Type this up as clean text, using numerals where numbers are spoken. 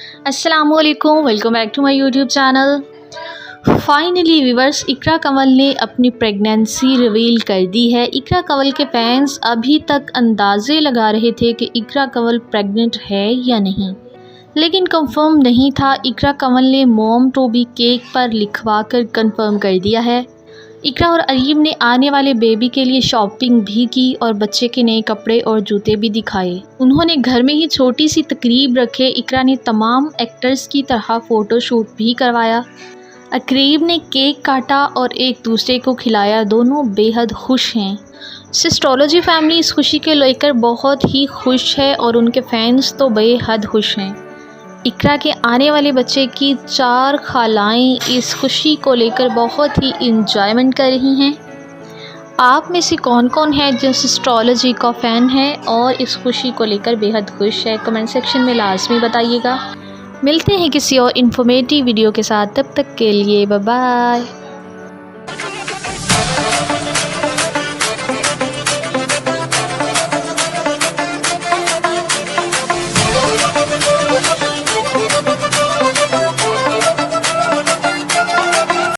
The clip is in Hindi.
अस्सलामुअलैकुम, welcome back to my YouTube channel. Finally viewers, Iqra Kanwal ने अपनी प्रेगनेंसी रिवील कर दी है। इकरा कंवल के फैंस अभी तक अंदाजे लगा रहे थे कि इकरा कंवल प्रेग्नेंट है या नहीं, लेकिन कंफर्म नहीं था। इकरा कंवल ने मॉम टू बी केक पर लिखवा कर कंफर्म कर दिया है। इकरा और अरीब ने आने वाले बेबी के लिए शॉपिंग भी की और बच्चे के नए कपड़े और जूते भी दिखाए। उन्होंने घर में ही छोटी सी तकरीब रखे। इकरा ने तमाम एक्टर्स की तरह फ़ोटोशूट भी करवाया। अरीब ने केक काटा और एक दूसरे को खिलाया। दोनों बेहद खुश हैं। सिस्ट्रोलॉजी फैमिली इस खुशी के लेकर बहुत ही खुश है और उनके फैंस तो बेहद खुश हैं। इकरा के आने वाले बच्चे की 4 खालाएँ इस खुशी को लेकर बहुत ही इंजॉयमेंट कर रही हैं। आप में से कौन कौन है जो एस्ट्रोलॉजी का फ़ैन है और इस खुशी को लेकर बेहद खुश है? कमेंट सेक्शन में लाजमी बताइएगा। मिलते हैं किसी और इन्फॉर्मेटिव वीडियो के साथ, तब तक के लिए बाय बाय।